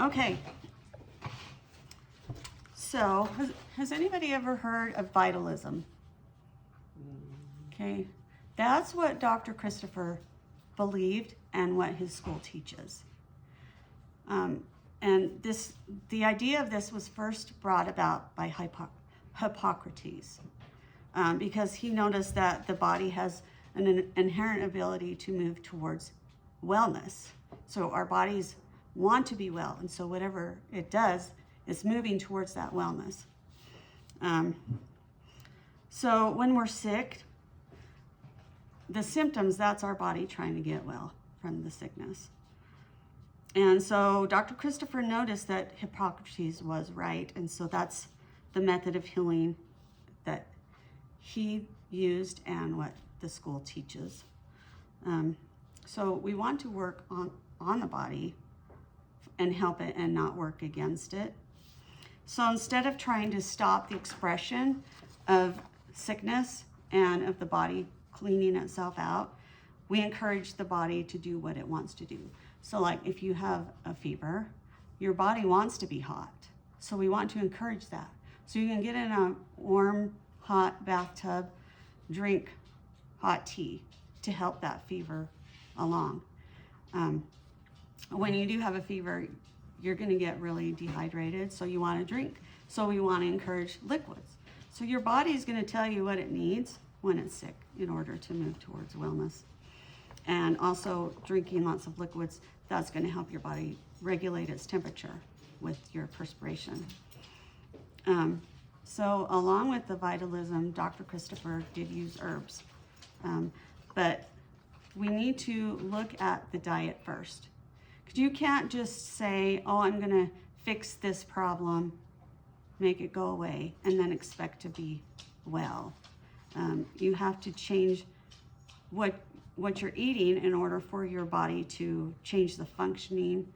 Okay. So, has anybody ever heard of vitalism? Okay. That's what Dr. Christpher believed and what his school teaches. And the idea of this was first brought about by Hippocrates, because he noticed that the body has an inherent ability to move towards wellness. So our bodies want to be well, and so whatever it does is moving towards that wellness. So when we're sick, the symptoms, that's our body trying to get well from the sickness. And so Dr. Christpher noticed that Hippocrates was right, and so that's the method of healing that he used and what the school teaches. So we want to work on the body and help it and not work against it. So instead of trying to stop the expression of sickness and of the body cleaning itself out, we encourage the body to do what it wants to do. So like if you have a fever, your body wants to be hot. So we want to encourage that. So you can get in a warm, hot bathtub, drink hot tea to help that fever along. When you do have a fever, you're gonna get really dehydrated, so you wanna drink. So we wanna encourage liquids. So your body's gonna tell you what it needs when it's sick in order to move towards wellness. And also drinking lots of liquids, that's gonna help your body regulate its temperature with your perspiration. So along with the vitalism, Dr. Christpher did use herbs, but we need to look at the diet first. Because you can't just say, oh, I'm gonna fix this problem, make it go away, and then expect to be well. You have to change what you're eating in order for your body to change the functioning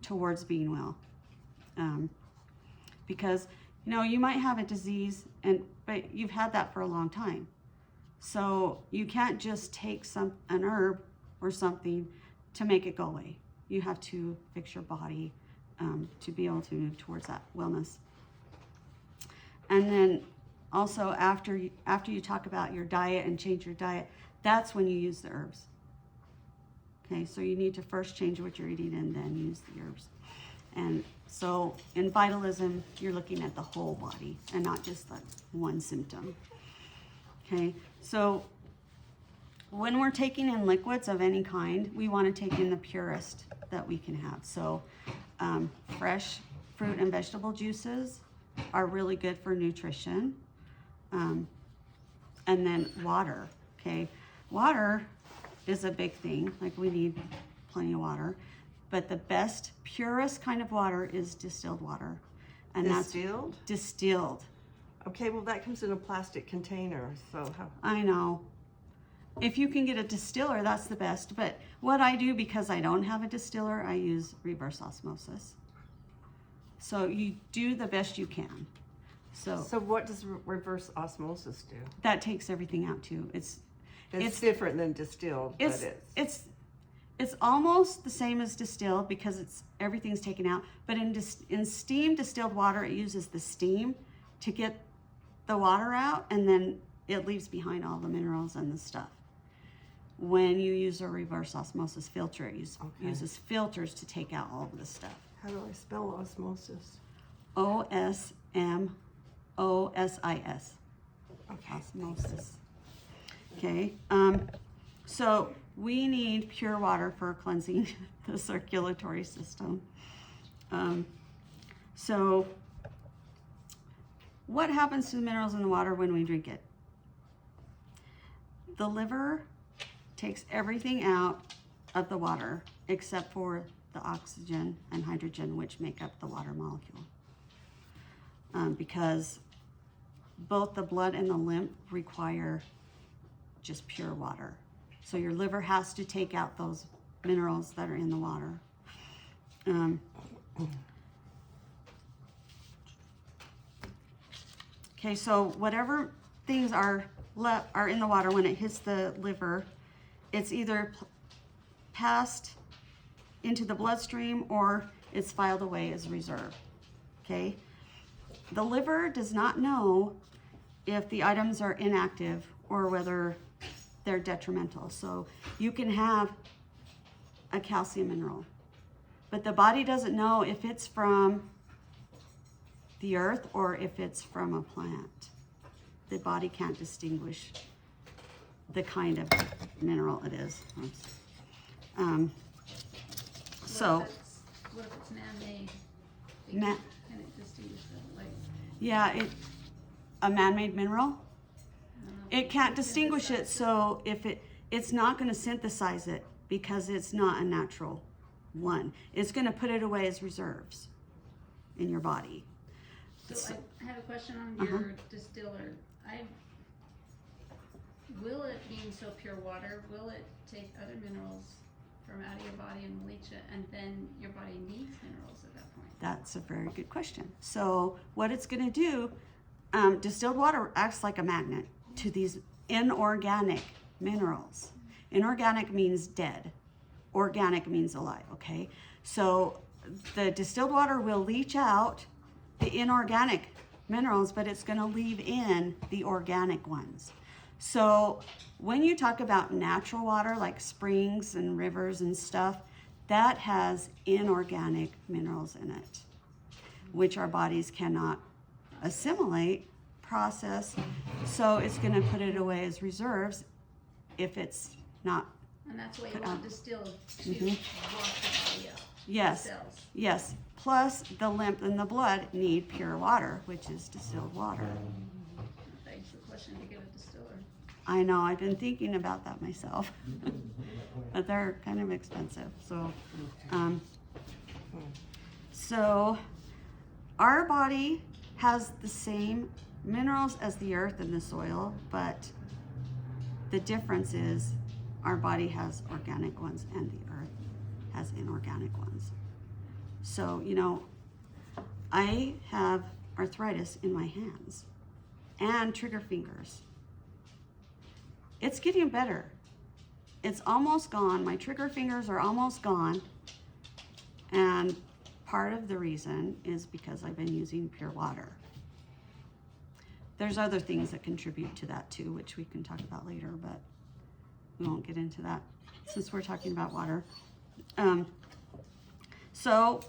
towards being well. Because you might have a disease, but you've had that for a long time. So you can't just take an herb or something to make it go away. You have to fix your body to be able to move towards that wellness. And then also after you talk about your diet and change your diet, that's when you use the herbs. Okay, so you need to first change what you're eating and then use the herbs. And so in vitalism, you're looking at the whole body and not just that one symptom. Okay, so when we're taking in liquids of any kind, we want to take in the purest that we can have. So fresh fruit and vegetable juices are really good for nutrition. And then water, okay? Water is a big thing, like we need plenty of water. But the best, purest kind of water is distilled water. And distilled? That's distilled. Okay, well that comes in a plastic container, so how? I know. If you can get a distiller, that's the best. But what I do, because I don't have a distiller, I use reverse osmosis. So you do the best you can. So what does reverse osmosis do? that takes everything out too. It's different than distilled, but it's almost the same as distilled because everything's taken out. But in steam distilled water, it uses the steam to get the water out, and then it leaves behind all the minerals and the stuff. When you use a reverse osmosis filter, it uses filters to take out all of the stuff. How do I spell osmosis? OSMOSIS. Okay. Osmosis. Okay. So we need pure water for cleansing the circulatory system. So what happens to the minerals in the water when we drink it? The liver takes everything out of the water except for the oxygen and hydrogen, which make up the water molecule. Because both the blood and the lymph require just pure water. So your liver has to take out those minerals that are in the water. Okay, so whatever things are in the water when it hits the liver, it's either passed into the bloodstream or it's filed away as reserve. Okay? The liver does not know if the items are inactive or whether they're detrimental. So you can have a calcium mineral, but the body doesn't know if it's from the earth or if it's from a plant. The body can't distinguish the kind of mineral it is. So, What if it's man-made? Can it distinguish that? Like, yeah, a man-made mineral, I don't know. it can't distinguish it. So if it's not going to synthesize it because it's not a natural one. It's going to put it away as reserves in your body. So I have a question on your distiller. Will it, being so pure water, will it take other minerals from out of your body and leach it, and then your body needs minerals at that point? That's a very good question. So what it's going to do, distilled water acts like a magnet to these inorganic minerals. Inorganic means dead. Organic means alive, okay? So the distilled water will leach out the inorganic minerals, but it's going to leave in the organic ones. So when you talk about natural water, like springs and rivers and stuff, that has inorganic minerals in it, which our bodies cannot assimilate, process. So it's going to put it away as reserves if it's not. And that's why you want distilled to wash the body up. Yes, The cells. yes. Plus the lymph and the blood need pure water, which is distilled water. Begs the question to get a distiller. I know, I've been thinking about that myself. But they're kind of expensive. So our body has the same minerals as the earth and the soil, but the difference is our body has organic ones and the earth has inorganic ones. So, you know, I have arthritis in my hands and trigger fingers. It's getting better. It's almost gone. My trigger fingers are almost gone. And part of the reason is because I've been using pure water. There's other things that contribute to that too, which we can talk about later, but we won't get into that since we're talking about water. So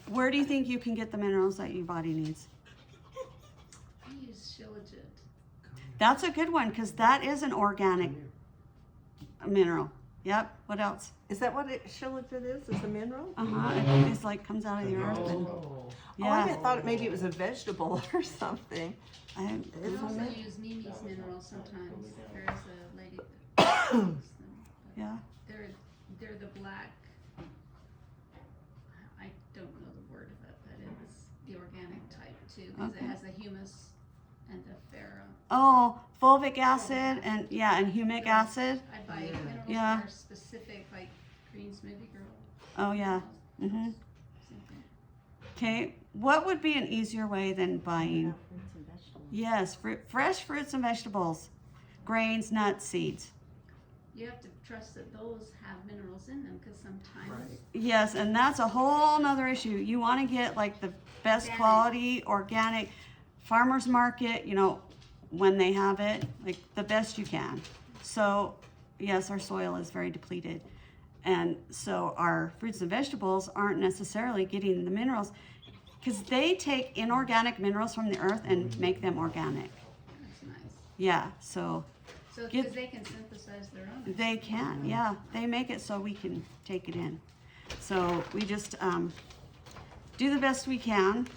where do you think you can get the minerals that your body needs? I use shilajit. That's a good one because that is an organic mineral. Yep. What else? Is that what shilajit is? Is a mineral? It's like comes out of the earth and Oh, yeah. I thought maybe it was a vegetable or something. I also use Mimi's minerals sometimes. There is a lady that uses them. But Yeah. They're the black. I don't know the word of it, but it's the organic type too, because Okay. it has the humus and the ferro. Oh, fulvic acid and humic acid. I buy minerals Yeah. that are specific, like green smoothie girl. Oh yeah. Same thing. Okay. What would be an easier way than buying? Yes, fresh fruits and vegetables, grains, nuts, seeds. You have to trust that those have minerals in them, because sometimes Yes, and that's a whole nother issue. You want to get like the best Organic. quality, organic, farmer's market, you know, when they have it, like the best you can. So yes, our soil is very depleted. And so our fruits and vegetables aren't necessarily getting the minerals because they take inorganic minerals from the earth and make them organic. that's nice. Yeah, so So Get- because they can synthesize their own. they can, yeah. They make it so we can take it in. So we just do the best we can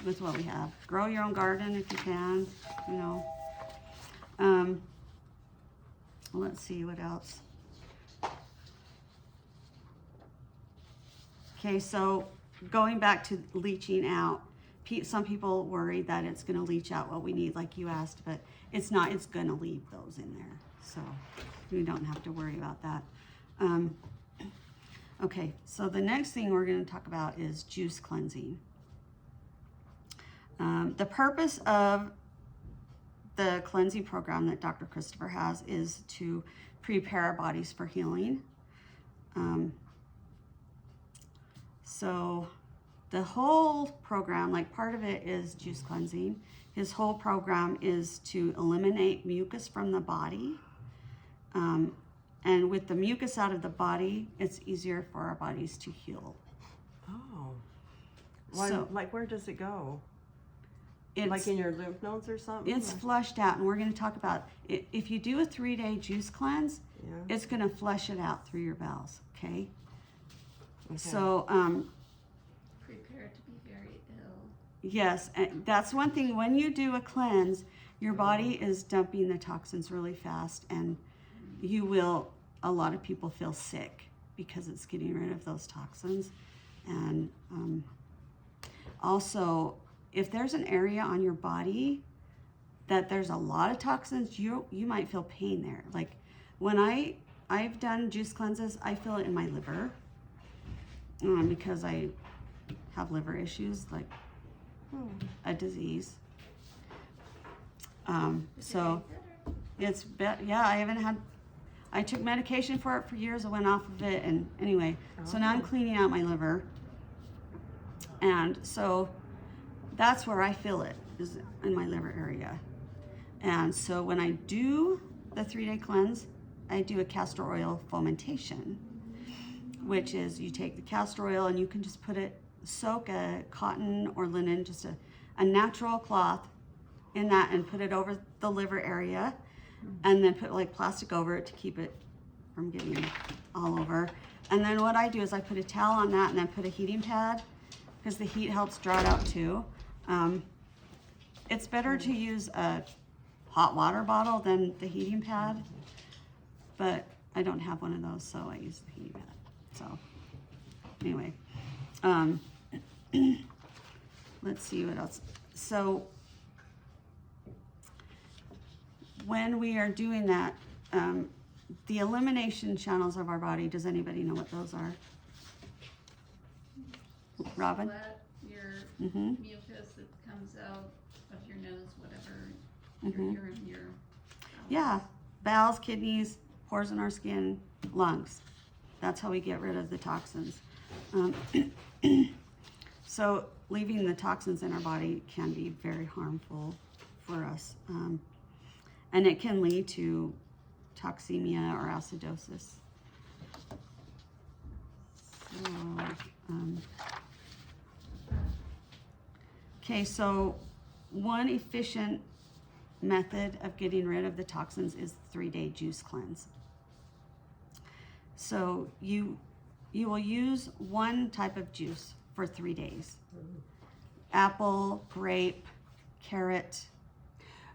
with what we have. Grow your own garden if you can, you know. Let's see what else. Okay, so going back to leaching out, some people worry that it's going to leach out what we need, like you asked, but it's not. It's going to leave those in there, so we don't have to worry about that. Okay, so the next thing we're going to talk about is juice cleansing. The purpose of the cleansing program that Dr. Christpher has is to prepare our bodies for healing. So the whole program, like part of it is juice cleansing. His whole program is to eliminate mucus from the body. And with the mucus out of the body, it's easier for our bodies to heal. Oh. Why, So- like, where does it go? It's, Like in your lymph nodes or something? it's or- flushed out, and we're going to talk about it. If you do a 3-day juice cleanse, Yeah. it's going to flush it out through your bowels, okay? Okay. So, Prepare to be very ill. yes, and that's one thing. When you do a cleanse, your body is dumping the toxins really fast, and you will, a lot of people feel sick because it's getting rid of those toxins. And also, if there's an area on your body that there's a lot of toxins, you might feel pain there. Like when I've done juice cleanses, I feel it in my liver because I have liver issues, like a disease. So it's yeah, I took medication for it for years. I went off of it, and anyway, so now I'm cleaning out my liver, and so that's where I feel it, is in my liver area. And so when I do the 3-day cleanse, I do a castor oil fomentation, which is you take the castor oil and you can just soak a cotton or linen, just a natural cloth in that, and put it over the liver area, and then put like plastic over it to keep it from getting all over. And then what I do is I put a towel on that and then put a heating pad, because the heat helps draw it out too. It's better to use a hot water bottle than the heating pad, but I don't have one of those, so I use the heating pad. So anyway, let's see what else. So when we are doing that, the elimination channels of our body, does anybody know what those are? Robin? Let your Mm-hmm. mucus that comes out of your nose, whatever, Mhm. your urine, your Yeah, bowels, kidneys, pores in our skin, lungs. That's how we get rid of the toxins. So leaving the toxins in our body can be very harmful for us. And it can lead to toxemia or acidosis. So one efficient method of getting rid of the toxins is 3-day juice cleanse. So you will use one type of juice for 3 days. Apple, grape, carrot.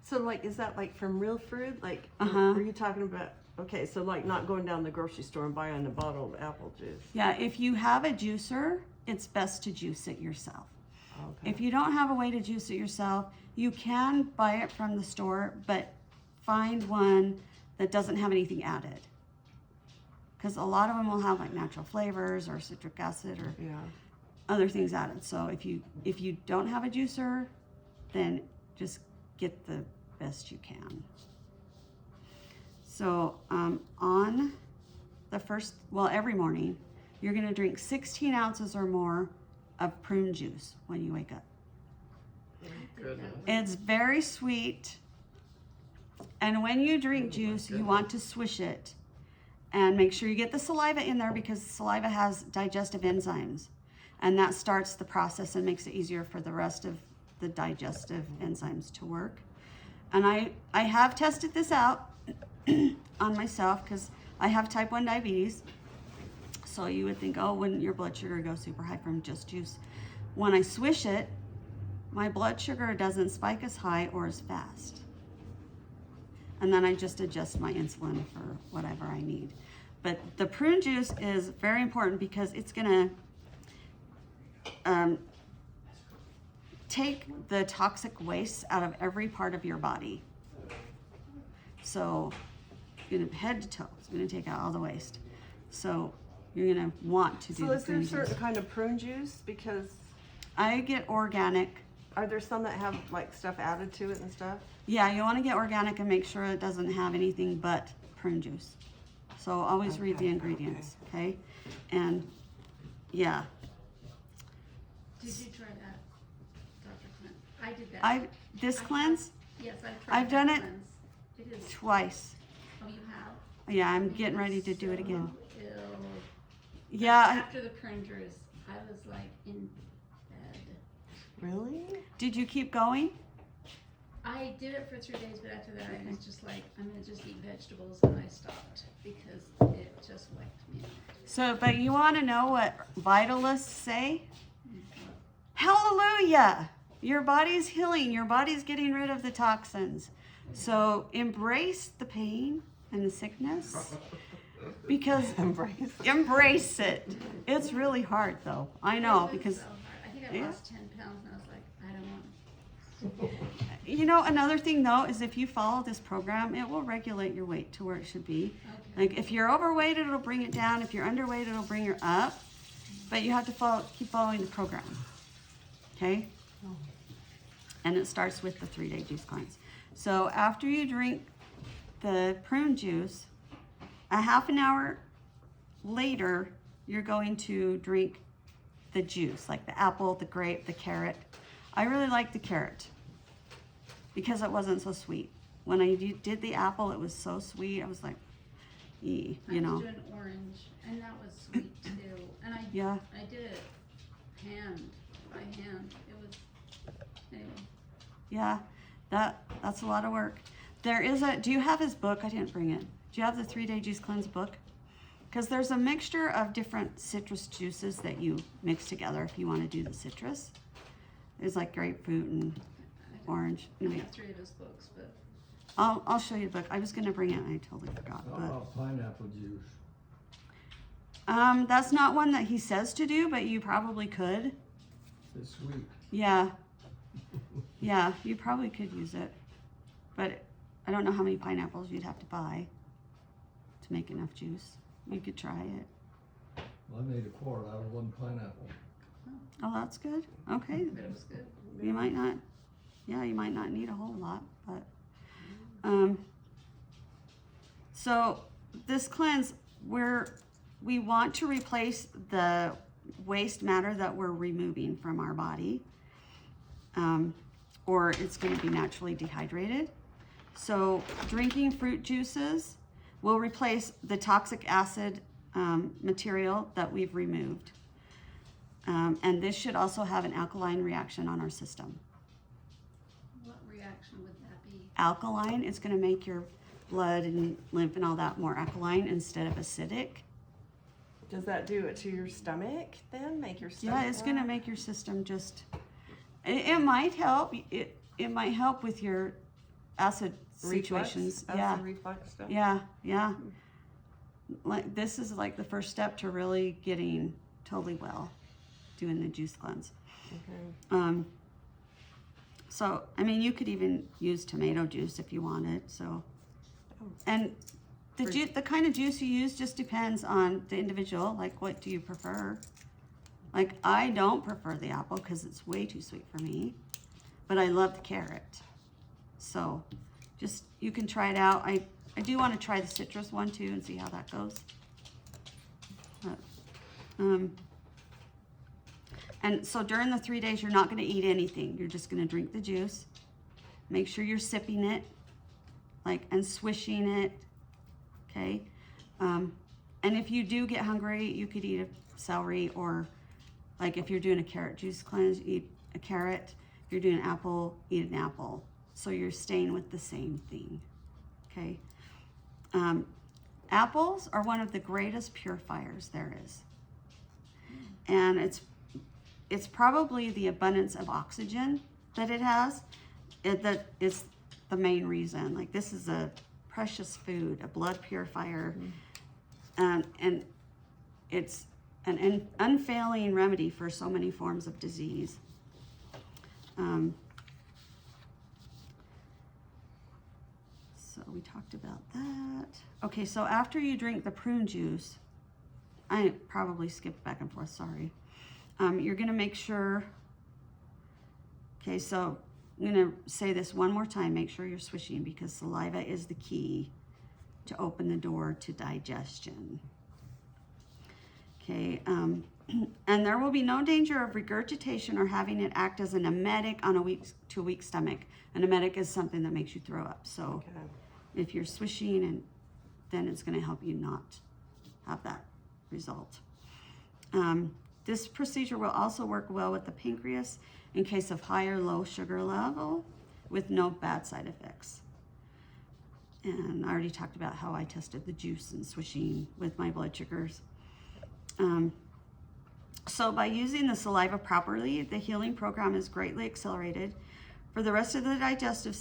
So, like, is that like from real fruit? Like, Uh-huh. were you talking about? Okay, so like not going down the grocery store and buying a bottle of apple juice. Yeah, if you have a juicer, it's best to juice it yourself. Okay. If you don't have a way to juice it yourself, you can buy it from the store, but find one that doesn't have anything added. Because a lot of them will have like natural flavors or citric acid or Yeah. other things added. So if you don't have a juicer, then just get the best you can. So on the first, every morning, you're gonna drink 16 ounces or more of prune juice when you wake up. Goodness. It's very sweet. And when you drink juice, you want to swish it and make sure you get the saliva in there, because saliva has digestive enzymes, and that starts the process and makes it easier for the rest of the digestive enzymes to work. And I have tested this out on myself because I have type 1 diabetes. So you would think, oh, wouldn't your blood sugar go super high from just juice? When I swish it, my blood sugar doesn't spike as high or as fast. And then I just adjust my insulin for whatever I need. But the prune juice is very important because it's gonna take the toxic waste out of every part of your body. So, head to toe, it's gonna take out all the waste. So you're gonna want to do So the is there prune a certain juice. kind of prune juice? Because I get organic. are there some that have like stuff added to it and stuff? Yeah, you want to get organic and make sure it doesn't have anything but prune juice. So always read the Okay, ingredients, okay? And yeah. Did you try that, Dr. Clint? I did that. This cleanse Yes, I've tried I've done that it cleanse. It is, twice. oh, you have? Yeah, I'm getting ready to do it again. So ill. Yeah, After the prune juice, I was like in bed. Really? did you keep going? I did it for 3 days, but after that I was just like, I'm gonna just eat vegetables, and I stopped because it just wiped me out. So, but you want to know what Vitalists say? Hallelujah! Your body's healing. Your body's getting rid of the toxins. So embrace the pain and the sickness because embrace it. It's really hard though. I know It was because so hard. I think I Yeah. lost 10 pounds, and I was like, I don't want. you know another thing though is if you follow this program, it will regulate your weight to where it should be. Okay. Like if you're overweight, it'll bring it down. If you're underweight, it'll bring you up. But you have to keep following the program. Okay? And it starts with the 3-day juice cleanse. So after you drink the prune juice, a half an hour later, you're going to drink the juice, like the apple, the grape, the carrot. I really like the carrot because it wasn't so sweet. When I did the apple, it was so sweet. I was like, you know. I was doing orange, and that was sweet too. And I did it by hand. It was, anyway. Yeah, that's a lot of work. Do you have his book? I didn't bring it. Do you have the 3-day juice cleanse book? Because there's a mixture of different citrus juices that you mix together if you want to do the citrus. There's like grapefruit and orange. I Anyway, have 3 of his books, but I'll show you the book. I was gonna bring it and I totally forgot. How But about pineapple juice? that's not one that he says to do, but you probably could. It's sweet. Yeah. Yeah, you probably could use it. But I don't know how many pineapples you'd have to buy to make enough juice. You could try it. Well, I made a quart out of one pineapple. Oh, that's good. Okay. but it was good. You might not need a whole lot, but so this cleanse we want to replace the waste matter that we're removing from our body, or it's going to be naturally dehydrated. So drinking fruit juices will replace the toxic acid material that we've removed. And this should also have an alkaline reaction on our system. What reaction would that be? Alkaline is going to make your blood and lymph and all that more alkaline instead of acidic. Does that do it to your stomach then? Make your stomach? Yeah, it's going to make your system just. It might help. It might help with your acid situations. Acid reflux stuff? Yeah. Like this is like the first step to really getting totally well, doing the juice cleanse. Okay. So I mean, you could even use tomato juice if you wanted. So, and the kind of juice you use just depends on the individual. Like, what do you prefer? Like, I don't prefer the apple because it's way too sweet for me, but I love the carrot. So, just you can try it out. I do want to try the citrus one too and see how that goes. But, and so during the 3 days, you're not going to eat anything. You're just going to drink the juice. Make sure you're sipping it, and swishing it. Okay. And if you do get hungry, you could eat a celery, or like if you're doing a carrot juice cleanse, eat a carrot. If you're doing an apple, eat an apple. So you're staying with the same thing. Okay. Apples are one of the greatest purifiers there is. And it's probably the abundance of oxygen that it has that is the main reason. Like, this is a precious food, a blood purifier, and it's an unfailing remedy for so many forms of disease. So we talked about that. Okay, so after you drink the prune juice, I probably skipped back and forth, sorry. You're gonna make sure, okay, so I'm gonna say this one more time, make sure you're swishing, because saliva is the key to open the door to digestion. Okay, And there will be no danger of regurgitation or having it act as an emetic on a weak to weak stomach. An emetic is something that makes you throw up. So Okay. if you're swishing, and then it's going to help you not have that result. This procedure will also work well with the pancreas in case of high or low sugar level with no bad side effects. And I already talked about how I tested the juice and swishing with my blood sugars. So by using the saliva properly, the healing program is greatly accelerated. For the rest of the digestive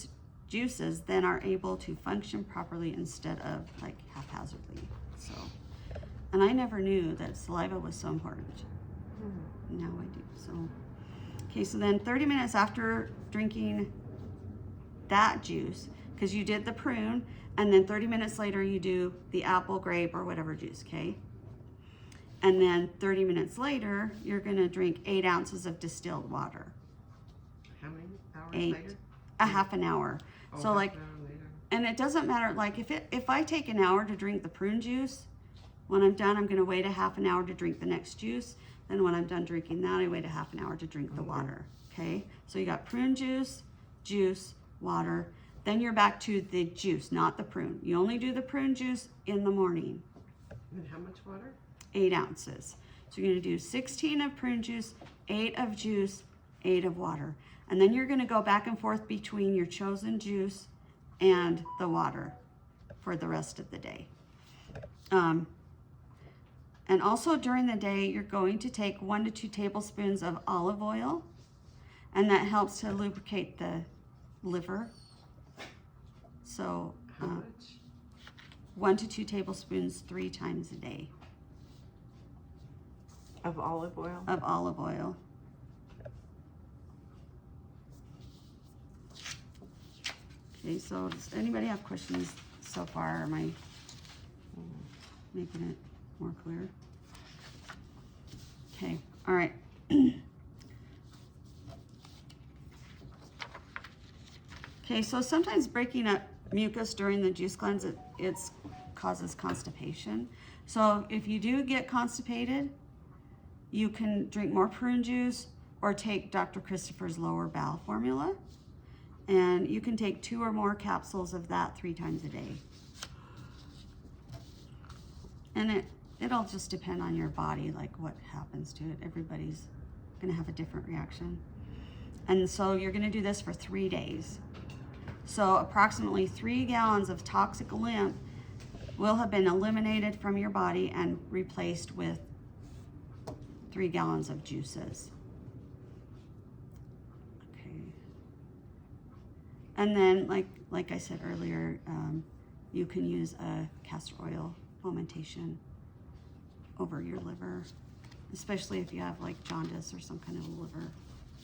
juices then are able to function properly instead of like haphazardly. So, and I never knew that saliva was so important. Now I do. So, okay, so then 30 minutes after drinking that juice, because you did the prune, and then 30 minutes later you do the apple, grape, or whatever juice, okay? And then 30 minutes later, you're gonna drink 8 ounces of distilled water. How many hours 8, later? a half an hour. Oh, So half like, an hour later. and it doesn't matter, like if I take an hour to drink the prune juice, when I'm done, I'm gonna wait a half an hour to drink the next juice. Then when I'm done drinking that, I wait a half an hour to drink the water, okay? So you got prune juice, water, then you're back to the juice, not the prune. You only do the prune juice in the morning, And how much water? 8 ounces. So you're gonna do 16 of prune juice, 8 of juice, 8 of water. And then you're gonna go back and forth between your chosen juice and the water for the rest of the day. And also during the day, you're going to take 1 to 2 tablespoons of olive oil, and that helps to lubricate the liver. So How much? 1 to 2 tablespoons 3 times a day Of olive oil? of olive oil. Okay, so does anybody have questions so far? Am I making it more clear? Okay, all right. Okay, so sometimes breaking up mucus during the juice cleanse, it causes constipation. So if you do get constipated, you can drink more prune juice or take Dr. Christpher's lower bowel formula. And you can take 2 or more capsules of that 3 times a day. And it'll just depend on your body, like what happens to it. Everybody's gonna have a different reaction. And so you're gonna do this for 3 days. So approximately 3 gallons of toxic lymph will have been eliminated from your body and replaced with 3 gallons of juices. Okay. And then, like I said earlier, you can use a castor oil fomentation over your liver, especially if you have like jaundice or some kind of liver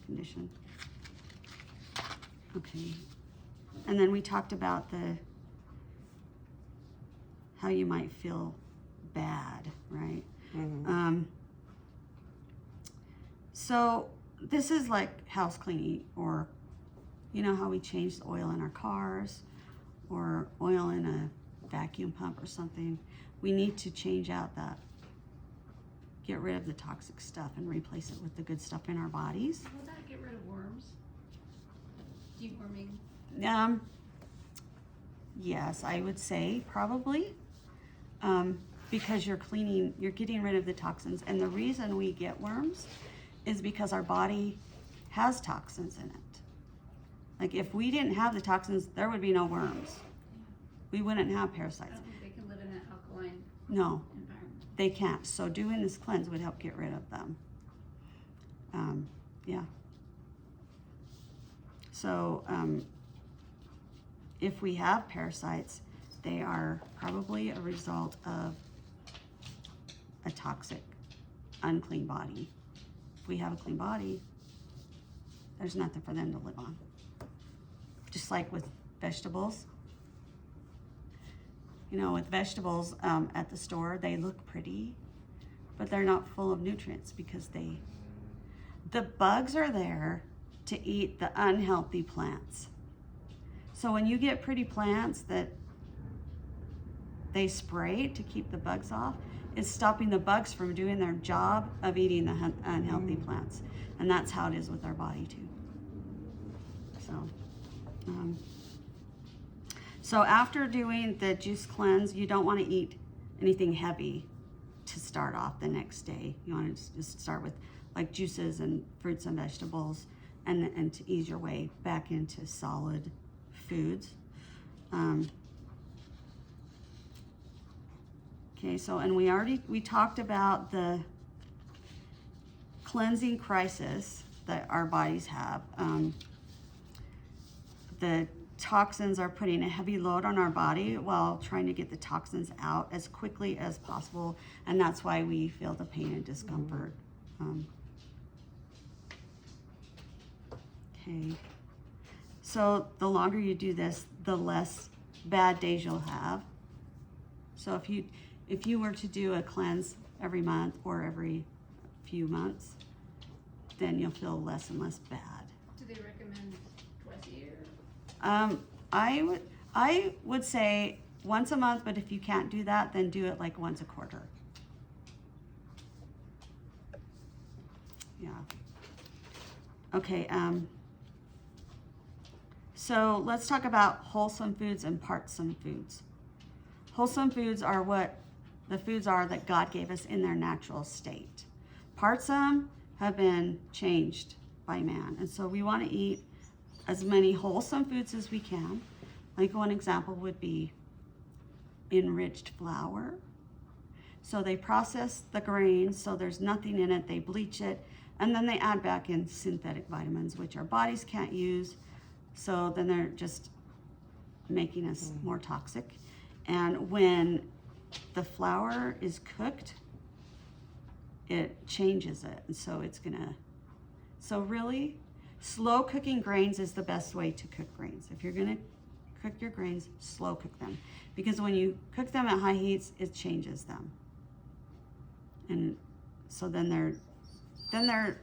condition. Okay. And then we talked about how you might feel bad, right? Mm-hmm. So this is like house cleaning, or you know how we change the oil in our cars or oil in a vacuum pump or something. We need to change out that, get rid of the toxic stuff and replace it with the good stuff in our bodies. Will that get rid of worms? Deworming? Yes, I would say probably, because you're getting rid of the toxins. And the reason we get worms is because our body has toxins in it. Like if we didn't have the toxins, there would be no worms. We wouldn't have I parasites. don't think they can live in an alkaline No, environment. they can't. So doing this cleanse would help get rid of them. Yeah. So if we have parasites, they are probably a result of a toxic, unclean body. If we have a clean body, there's nothing for them to live on. Just like with vegetables. You know, with vegetables at the store, they look pretty, but they're not full of nutrients because the bugs are there to eat the unhealthy plants. So when you get pretty plants that they spray to keep the bugs off, It's stopping the bugs from doing their job of eating the unhealthy plants. And that's how it is with our body too. So after doing the juice cleanse, you don't want to eat anything heavy to start off the next day. You want to just start with like juices and fruits and vegetables, and to ease your way back into solid foods. Okay, so, and we talked about the cleansing crisis that our bodies have. The toxins are putting a heavy load on our body while trying to get the toxins out as quickly as possible, and that's why we feel the pain and discomfort. Okay, so the longer you do this, the less bad days you'll have. So if you were to do a cleanse every month or every few months, then you'll feel less and less bad. Do they recommend twice a year? I would say once a month, but if you can't do that, then do it like once a quarter. Yeah. Okay, so let's talk about wholesome foods and partsome foods. Wholesome foods are what the foods are that God gave us in their natural state. Partsome have been changed by man, and so we want to eat as many wholesome foods as we can. Like one example would be enriched flour. So they process the grains so there's nothing in it, they bleach it, and then they add back in synthetic vitamins, which our bodies can't use. So then they're just making us more toxic. And when the flour is cooked, it changes it. And so so really, slow cooking grains is the best way to cook grains. If you're gonna cook your grains, slow cook them. Because when you cook them at high heats, it changes them. And so then they're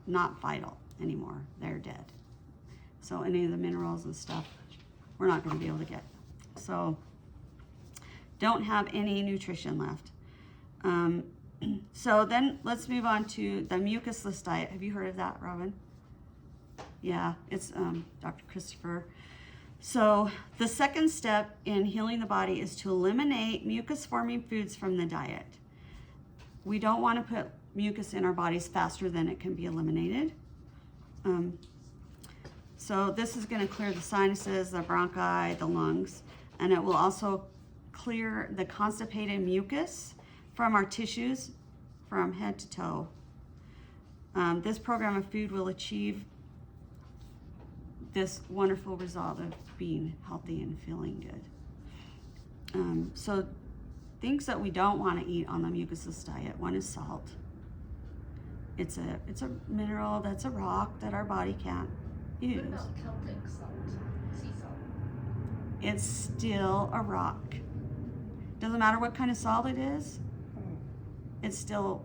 not vital anymore. They're dead. So any of the minerals and stuff, we're not gonna be able to get. So don't have any nutrition left. So then let's move on to the mucusless diet. Have you heard of that, Robin? Yeah, it's Dr. Christpher. So the second step in healing the body is to eliminate mucus-forming foods from the diet. We don't want to put mucus in our bodies faster than it can be eliminated. So this is going to clear the sinuses, the bronchi, the lungs, and it will also clear the constipated mucus from our tissues from head to toe. This program of food will achieve this wonderful result of being healthy and feeling good. So things that we don't want to eat on the mucusless diet, one is salt. It's a mineral that's a rock that our body can't use. What about Celtic salt, sea salt? It's still a rock. Doesn't matter what kind of salt it is, it's still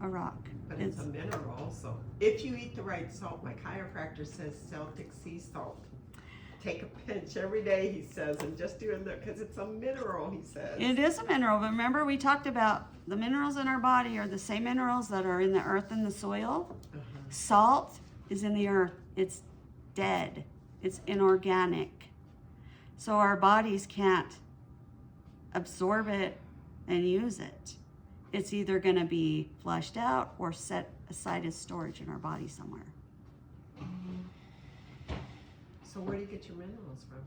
a rock. But it's a mineral also. If you eat the right salt, my chiropractor says Celtic sea salt. Take a pinch every day, he says, and just do it because it's a mineral, he says. It is a mineral, but remember we talked about the minerals in our body are the same minerals that are in the earth and the soil. Salt is in the earth. It's dead. It's inorganic. So our bodies can't absorb it and use it. It's either going to be flushed out or set aside as storage in our body somewhere. So where do you get your minerals from?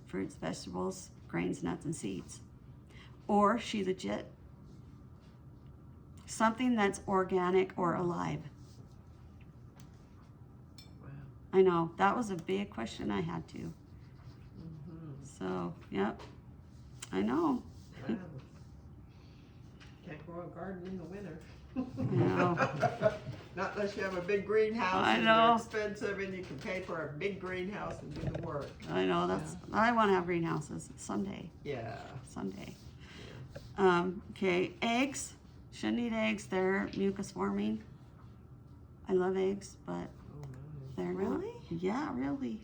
Fruits, vegetables, grains, nuts, and seeds. Or she legit. Something that's organic or alive. Wow. I know, that was a big question I had to. So, yep, I know. Wow. Can't grow a garden in the winter. I know. Not unless you have a big greenhouse I and know. they're expensive and you can pay for a big greenhouse and do the work. I know, I want to have greenhouses someday. Yeah. Someday. Okay, eggs. Shouldn't eat eggs. They're mucus forming. I love eggs, but Oh no. they're not. Really? Yeah, really.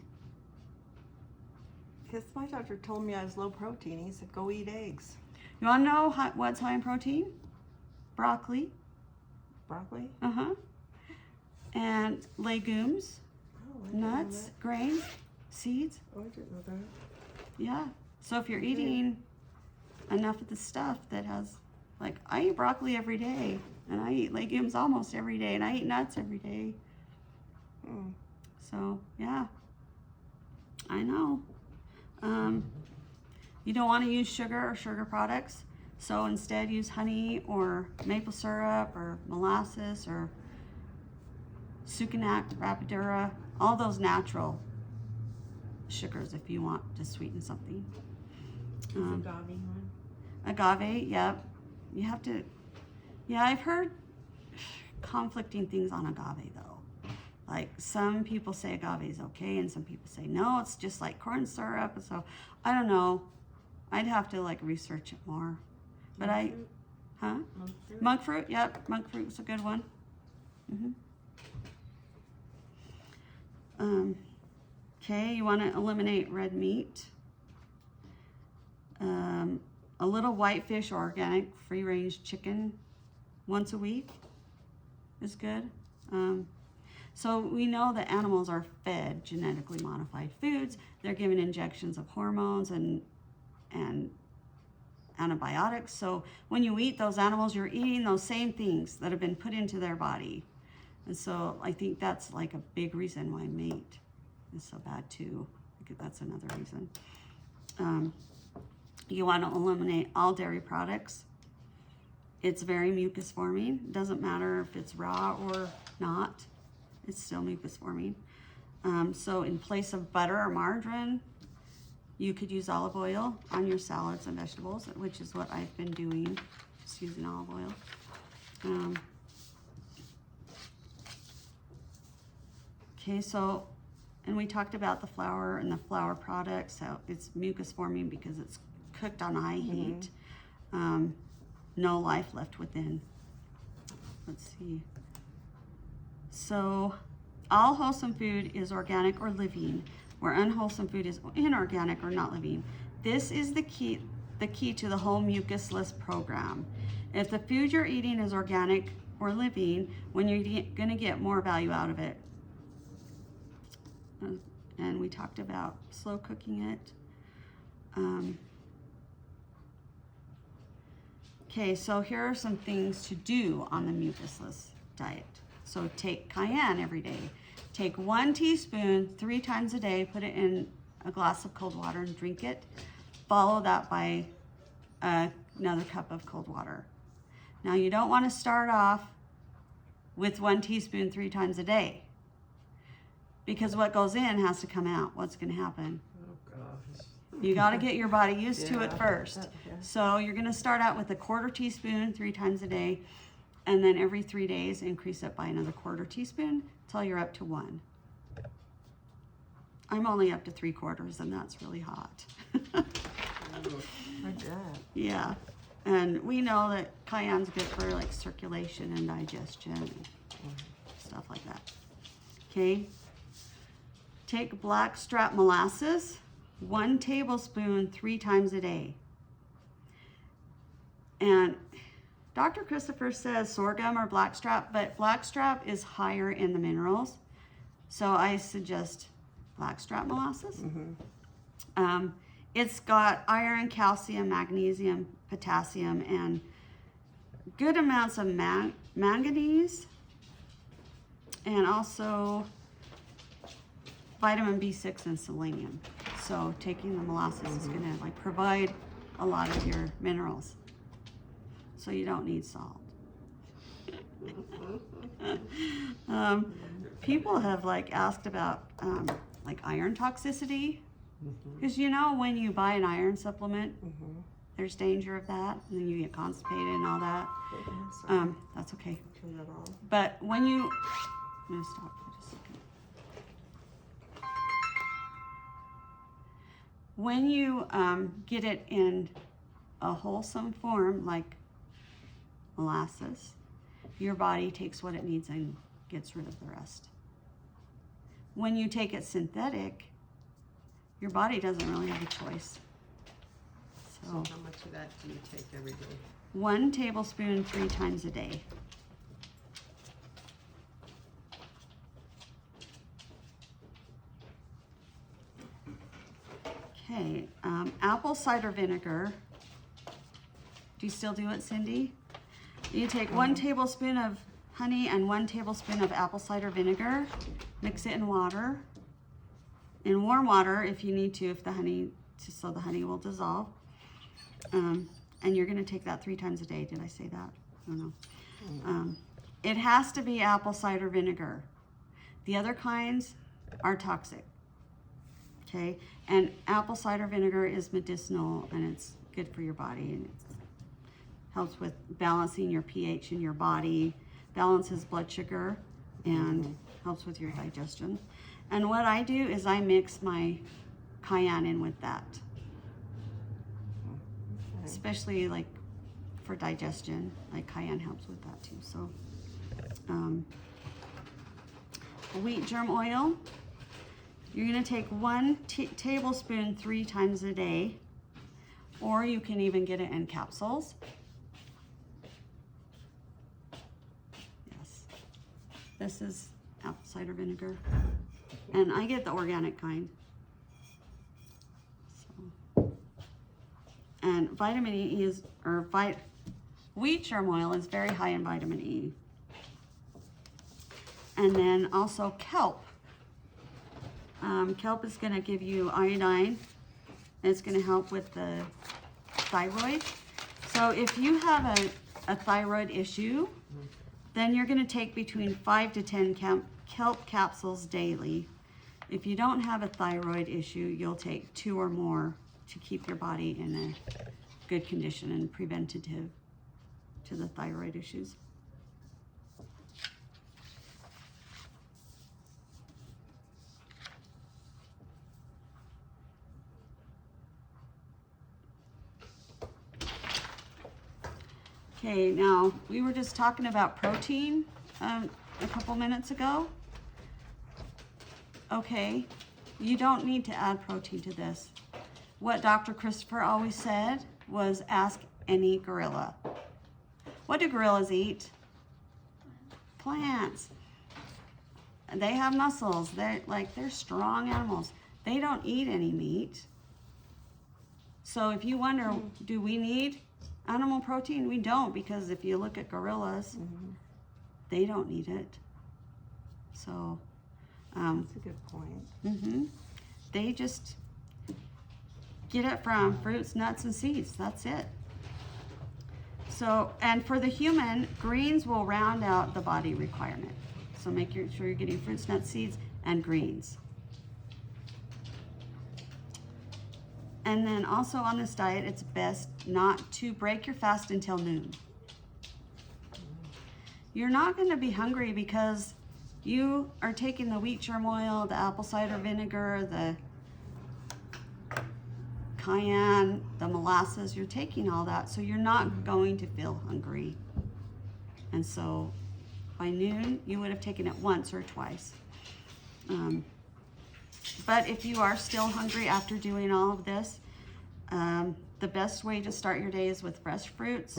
Because my doctor told me I was low protein. He said, go eat eggs. You want to know what's high in protein? Broccoli. Broccoli? And legumes, Oh, I didn't know nuts, grains, seeds. that. Oh, I didn't know that. Yeah. So if you're eating enough of the stuff that has, like, I eat broccoli every day, and I eat legumes almost every day, and I eat nuts every day. Hmm. So, yeah. I know. You don't want to use sugar or sugar products. So instead use honey or maple syrup or molasses or succinate, rapidura, all those natural sugars if you want to sweeten something. Agave one. Agave, yep. You have to, yeah, I've heard conflicting things on agave though. Like some people say agave is okay and some people say no, it's just like corn syrup. So I don't know. I'd have to like research it more. But monk fruit, yep, monk fruit was a good one. Okay, you want to eliminate red meat. A little whitefish or organic free-range chicken once a week is good. So we know that animals are fed genetically modified foods. They're given injections of hormones and antibiotics. So when you eat those animals, you're eating those same things that have been put into their body. And so I think that's like a big reason why meat is so bad too. I think that's another reason. You want to eliminate all dairy products. It's very mucus forming. It doesn't matter if it's raw or not. It's still mucus forming. So in place of butter or margarine, you could use olive oil on your salads and vegetables, which is what I've been doing, just using olive oil. Okay, so, and we talked about the flour and the flour products, so it's mucus forming because it's cooked on high heat. No life left within. Let's see. So, all wholesome food is organic or living, where unwholesome food is inorganic or not living. This is the key to the whole Mucusless program. If the food you're eating is organic or living, when you're gonna get more value out of it. And we talked about slow cooking it. Okay, so here are some things to do on the Mucusless diet. So take cayenne every day. Take 1 teaspoon 3 times a day, put it in a glass of cold water and drink it. Follow that by another cup of cold water. Now you don't want to start off with 1 teaspoon 3 times a day because what goes in has to come out. What's going to happen? Oh, gosh. You got to get your body used to it Yeah. first. Yeah. So you're going to start out with a 1/4 teaspoon 3 times a day, and then every 3 days increase it by another 1/4 teaspoon until you're up to 1. I'm only up to 3/4, and that's really hot. Like that. Yeah, and we know that cayenne's good for like circulation and digestion and stuff like that. Okay, take blackstrap molasses, 1 tablespoon 3 times a day. And Dr. Christpher says sorghum or blackstrap, but blackstrap is higher in the minerals. So I suggest blackstrap molasses. It's got iron, calcium, magnesium, potassium, and good amounts of manganese, and also vitamin B6 and selenium. So taking the molasses is gonna like provide a lot of your minerals. So you don't need salt. People have like asked about like iron toxicity, because you know when you buy an iron supplement, there's danger of that, and then you get constipated and all that. That's okay. Turn that on. But when you, I'm gonna stop for just a second. When you get it in a wholesome form, like molasses, your body takes what it needs and gets rid of the rest. When you take it synthetic, your body doesn't really have a choice. So how much of that do you take every day? 1 tablespoon 3 times a day. Okay, apple cider vinegar. Do you still do it, Cindy? You take 1 tablespoon of honey and 1 tablespoon of apple cider vinegar. Mix it in water. In warm water, if you need to, if the honey, just so the honey will dissolve. And you're gonna take that 3 times a day. Did I say that? I don't know. It has to be apple cider vinegar. The other kinds are toxic. Okay, and apple cider vinegar is medicinal and it's good for your body and it helps with balancing your pH in your body, balances blood sugar, and helps with your digestion. And what I do is I mix my cayenne in with that, especially like for digestion. Like cayenne helps with that too. So, wheat germ oil. You're gonna take 1 tablespoon 3 times a day, or you can even get it in capsules. Yes, this is apple cider vinegar, and I get the organic kind. So, and vitamin E is, wheat germ oil is very high in vitamin E. And then also kelp. Kelp is going to give you iodine. It's going to help with the thyroid. So if you have a thyroid issue, then you're going to take between 5 to 10 kelp capsules daily. If you don't have a thyroid issue, you'll take 2 or more to keep your body in a good condition and preventative to the thyroid issues. Okay, now we were just talking about protein a couple minutes ago. Okay, you don't need to add protein to this. What Dr. Christpher always said was ask any gorilla. What do gorillas eat? Plants. They have muscles. They're strong animals. They don't eat any meat. So if you wonder, do we need animal protein? We don't, because if you look at gorillas, they don't need it. So That's a good point. They just get it from fruits, nuts, and seeds. That's it. So, and for the human, greens will round out the body requirement. So make sure you're getting fruits, nuts, seeds, and greens. And then also on this diet, it's best not to break your fast until noon. You're not going to be hungry because you are taking the wheat germ oil, the apple cider vinegar, the cayenne, the molasses. You're taking all that, so you're not going to feel hungry. And so by noon, you would have taken it once or twice. But if you are still hungry after doing all of this, the best way to start your day is with fresh fruits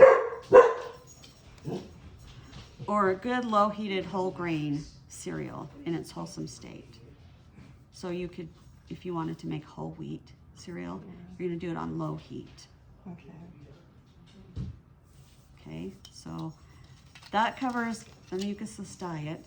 or a good low heated whole grain cereal in its wholesome state. So you could, if you wanted to make whole wheat cereal, you're gonna do it on low heat. Okay, so that covers the mucusless diet.